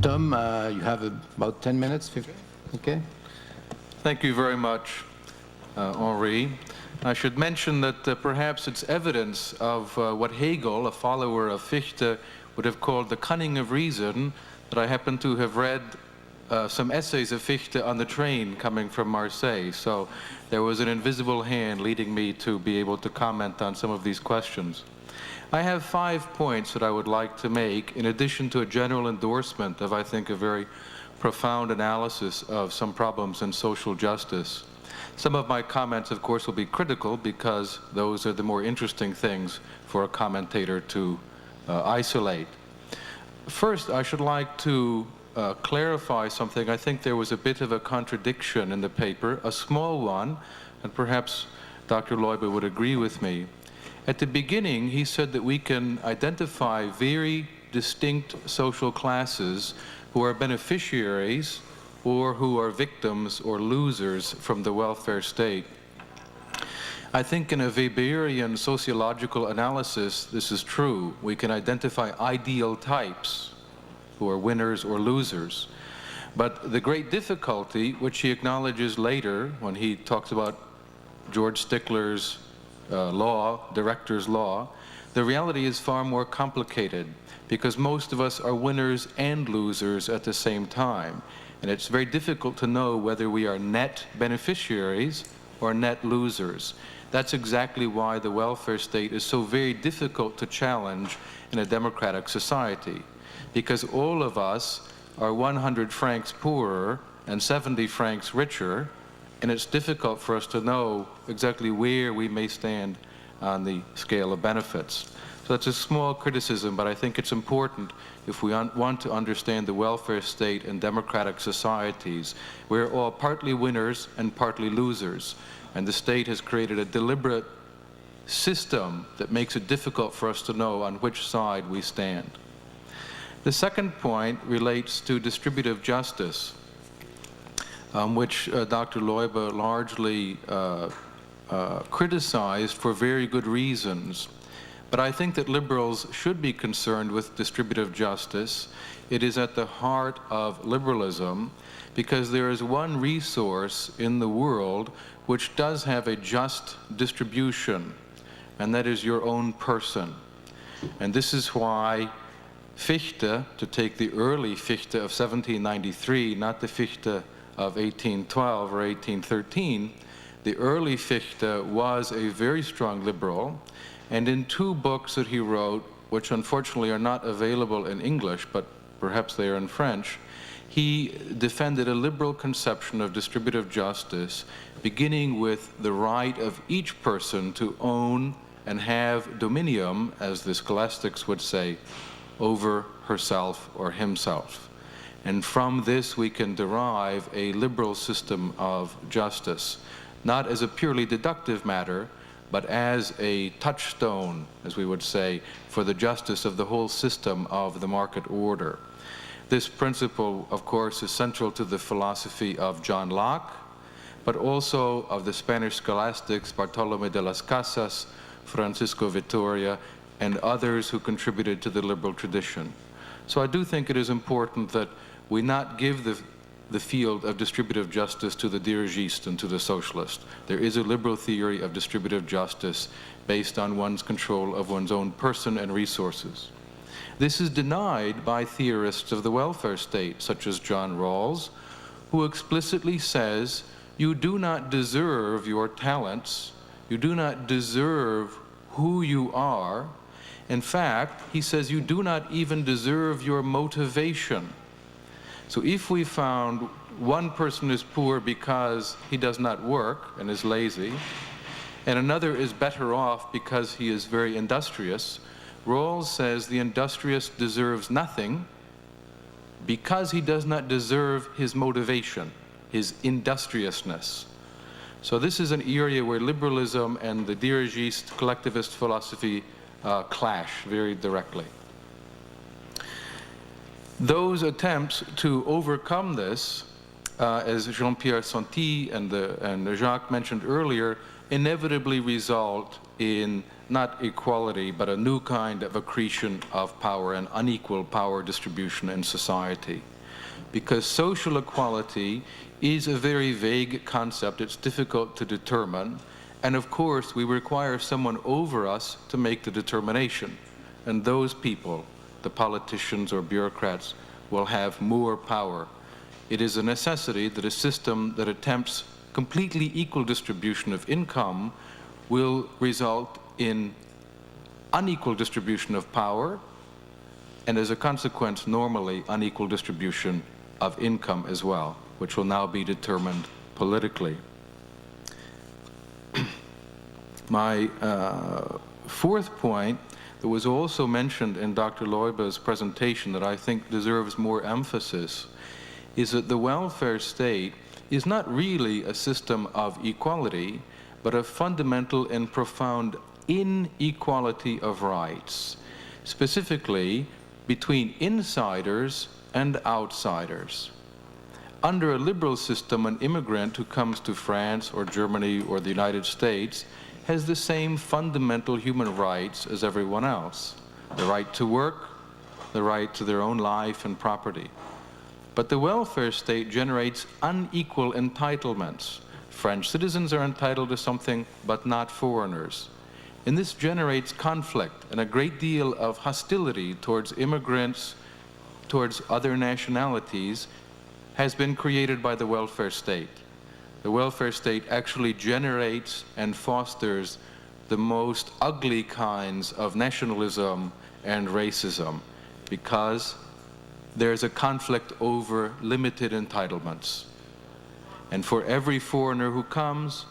Tom, you have about 10 minutes, 15? Okay. Thank you very much, Henri. I should mention that perhaps it's evidence of what Hegel, a follower of Fichte, would have called the cunning of reason, that I happen to have read some essays of Fichte on the train coming from Marseille. So there was an invisible hand leading me to be able to comment on some of these questions. I have 5 points that I would like to make, in addition to a general endorsement of, I think, a very profound analysis of some problems in social justice. Some of my comments, of course, will be critical because those are the more interesting things for a commentator to isolate. First, I should like to clarify something. I think there was a bit of a contradiction in the paper, a small one, and perhaps Dr. Leube would agree with me. At the beginning, he said that we can identify very distinct social classes who are beneficiaries or who are victims or losers from the welfare state. I think in a Weberian sociological analysis, this is true. We can identify ideal types who are winners or losers. But the great difficulty, which he acknowledges later when he talks about George Stickler's director's law, the reality is far more complicated because most of us are winners and losers at the same time. And it's very difficult to know whether we are net beneficiaries or net losers. That's exactly why the welfare state is so very difficult to challenge in a democratic society. Because all of us are 100 francs poorer and 70 francs richer, and it's difficult for us to know exactly where we may stand on the scale of benefits. So that's a small criticism, but I think it's important if we want to understand the welfare state in democratic societies. We're all partly winners and partly losers, and the state has created a deliberate system that makes it difficult for us to know on which side we stand. The second point relates to distributive justice, which Dr. Leube largely criticized for very good reasons. But I think that liberals should be concerned with distributive justice. It is at the heart of liberalism because there is one resource in the world which does have a just distribution, and that is your own person. And this is why Fichte, to take the early Fichte of 1793, not the Fichte of 1812 or 1813, the early Fichte was a very strong liberal, and in 2 books that he wrote, which unfortunately are not available in English, but perhaps they are in French, he defended a liberal conception of distributive justice, beginning with the right of each person to own and have dominium, as the scholastics would say, over herself or himself. And from this we can derive a liberal system of justice, not as a purely deductive matter, but as a touchstone, as we would say, for the justice of the whole system of the market order. This principle, of course, is central to the philosophy of John Locke, but also of the Spanish scholastics Bartolomé de las Casas, Francisco Vitoria, and others who contributed to the liberal tradition. So I do think it is important that we not give the field of distributive justice to the dirigiste and to the socialist. There is a liberal theory of distributive justice based on one's control of one's own person and resources. This is denied by theorists of the welfare state, such as John Rawls, who explicitly says, you do not deserve your talents, you do not deserve who you are. In fact, he says you do not even deserve your motivation. So if we found one person is poor because he does not work and is lazy, and another is better off because he is very industrious, Rawls says the industrious deserves nothing because he does not deserve his motivation, his industriousness. So this is an area where liberalism and the dirigiste collectivist philosophy clash very directly. Those attempts to overcome this, as Jean-Pierre Santi and Jacques mentioned earlier, inevitably result in not equality, but a new kind of accretion of power and unequal power distribution in society. Because social equality is a very vague concept, it's difficult to determine, and of course we require someone over us to make the determination. And those people, the politicians or bureaucrats, will have more power. It is a necessity that a system that attempts completely equal distribution of income will result in unequal distribution of power, and as a consequence, normally unequal distribution of income as well, which will now be determined politically. My fourth point that was also mentioned in Dr. Leube's presentation that I think deserves more emphasis is that the welfare state is not really a system of equality, but a fundamental and profound inequality of rights, specifically between insiders and outsiders. Under a liberal system, an immigrant who comes to France or Germany or the United States has the same fundamental human rights as everyone else. The right to work, the right to their own life and property. But the welfare state generates unequal entitlements. French citizens are entitled to something, but not foreigners. And this generates conflict and a great deal of hostility towards immigrants, towards other nationalities, has been created by the welfare state. The welfare state actually generates and fosters the most ugly kinds of nationalism and racism because there's a conflict over limited entitlements. And for every foreigner who comes,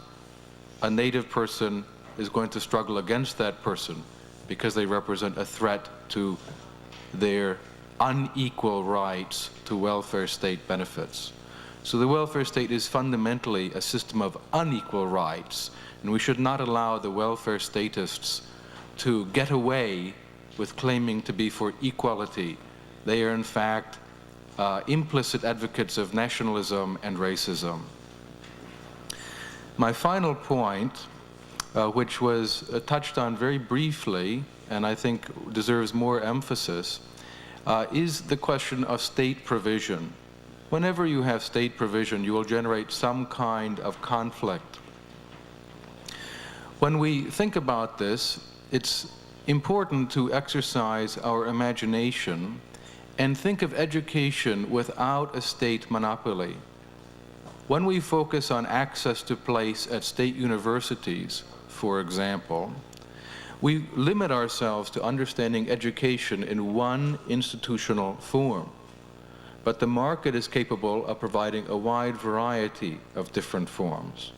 a native person is going to struggle against that person because they represent a threat to their unequal rights to welfare state benefits. So the welfare state is fundamentally a system of unequal rights, and we should not allow the welfare statists to get away with claiming to be for equality. They are in fact implicit advocates of nationalism and racism. My final point, which was touched on very briefly, and I think deserves more emphasis, is the question of state provision. Whenever you have state provision, you will generate some kind of conflict. When we think about this, it's important to exercise our imagination and think of education without a state monopoly. When we focus on access to place at state universities, for example, we limit ourselves to understanding education in one institutional form. But the market is capable of providing a wide variety of different forms.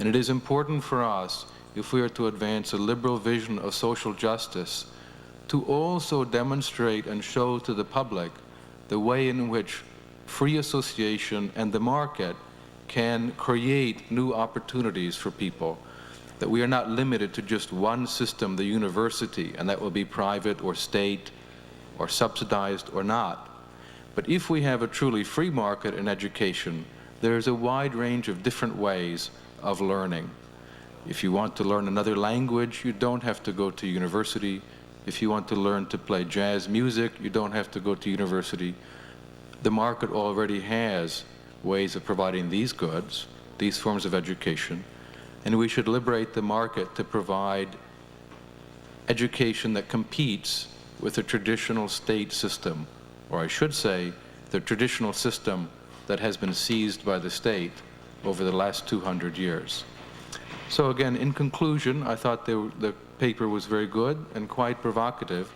And it is important for us, if we are to advance a liberal vision of social justice, to also demonstrate and show to the public the way in which free association and the market can create new opportunities for people, that we are not limited to just one system, the university, and that will be private or state or subsidized or not. But if we have a truly free market in education, there's a wide range of different ways of learning. If you want to learn another language, you don't have to go to university. If you want to learn to play jazz music, you don't have to go to university. The market already has ways of providing these goods, these forms of education, and we should liberate the market to provide education that competes with the traditional state system, or I should say, the traditional system that has been seized by the state over the last 200 years. So again, in conclusion, I thought the paper was very good and quite provocative,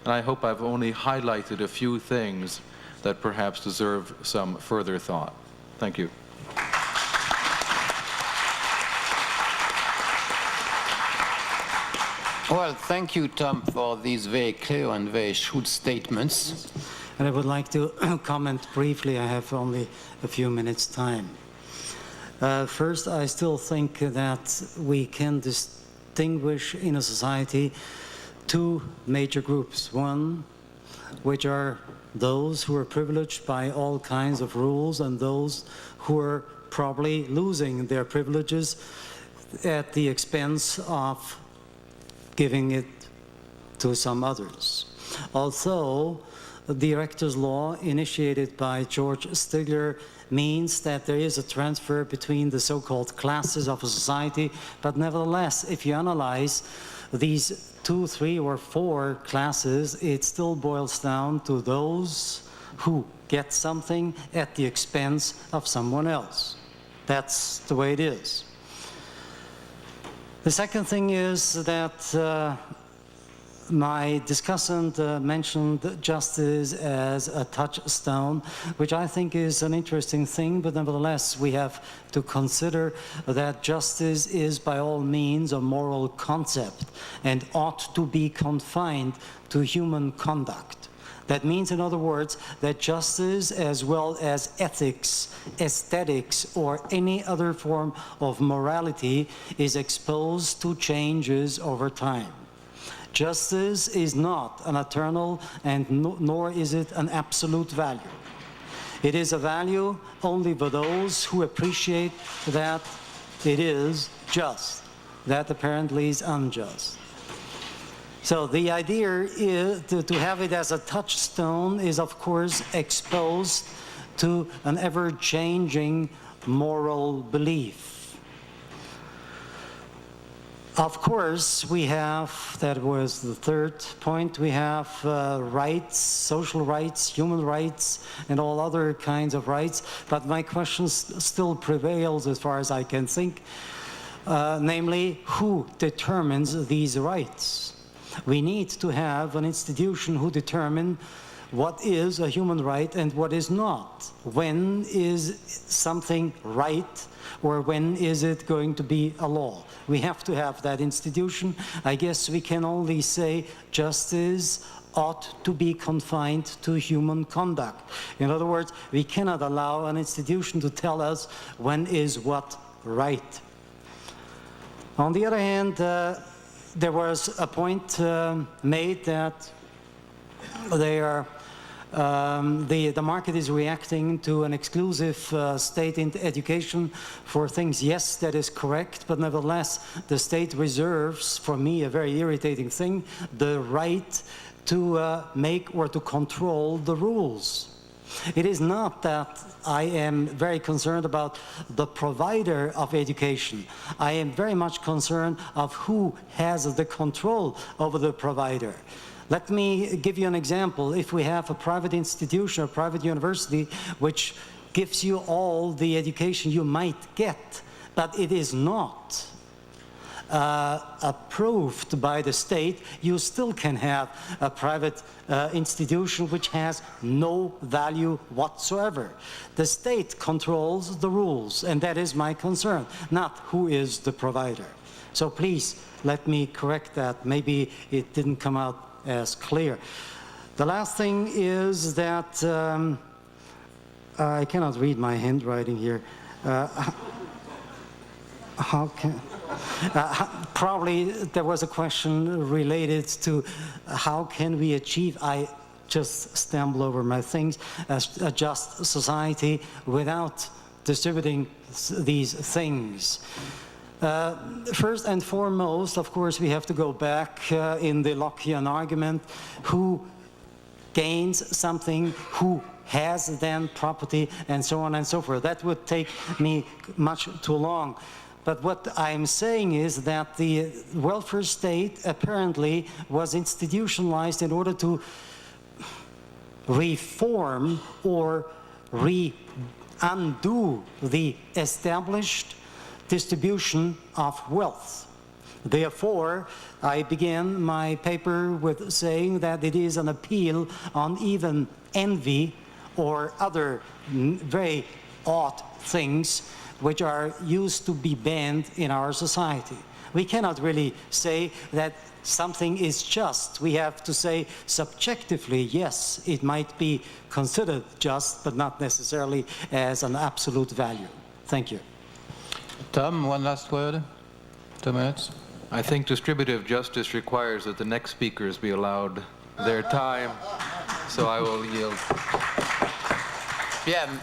and I hope I've only highlighted a few things that perhaps deserve some further thought. Thank you. Well, thank you, Tom, for these very clear and very shrewd statements. And I would like to comment briefly. I have only a few minutes' time. First, I still think that we can distinguish in a society two major groups. One, which are those who are privileged by all kinds of rules, and those who are probably losing their privileges at the expense of giving it to some others. Although the Director's Law, initiated by George Stigler, means that there is a transfer between the so-called classes of a society, but nevertheless, if you analyze these 2, 3, or 4 classes, it still boils down to those who get something at the expense of someone else. That's the way it is. The second thing is that my discussant mentioned justice as a touchstone, which I think is an interesting thing, but nevertheless we have to consider that justice is by all means a moral concept and ought to be confined to human conduct. That means, in other words, that justice as well as ethics, aesthetics, or any other form of morality is exposed to changes over time. Justice is not an eternal, and nor is it an absolute value. It is a value only for those who appreciate that it is just, that apparently is unjust. So the idea is to have it as a touchstone is, of course, exposed to an ever-changing moral belief. Of course, we have, that was the third point, we have rights, social rights, human rights, and all other kinds of rights, but my question still prevails as far as I can think, namely, who determines these rights? We need to have an institution who determine what is a human right and what is not. When is something right, or when is it going to be a law? We have to have that institution. I guess we can only say justice ought to be confined to human conduct. In other words, we cannot allow an institution to tell us when is what right. On the other hand, there was a point made that the market is reacting to an exclusive state in education for things. Yes, that is correct, but nevertheless, the state reserves, for me, a very irritating thing, the right to make or to control the rules. It is not that I am very concerned about the provider of education. I am very much concerned of who has the control over the provider. Let me give you an example. If we have a private institution, a private university, which gives you all the education you might get, but it is not approved by the state, you still can have a private institution which has no value whatsoever. The state controls the rules, and that is my concern, not who is the provider. So please, let me correct that. Maybe it didn't come out as clear. The last thing is that I cannot read my handwriting here. How can... probably there was a question related to how can we achieve, I just stumble over my things, a just society without distributing these things. First and foremost, of course, we have to go back in the Lockean argument, who gains something, who has then property, and so on and so forth. That would take me much too long. But what I'm saying is that the welfare state apparently was institutionalized in order to reform or undo the established distribution of wealth. Therefore, I began my paper with saying that it is an appeal on even envy or other very odd things which are used to be banned in our society. We cannot really say that something is just. We have to say subjectively, yes, it might be considered just, but not necessarily as an absolute value. Thank you. Tom, one last word. 2 minutes. I think distributive justice requires that the next speakers be allowed their time, so I will yield. Bien.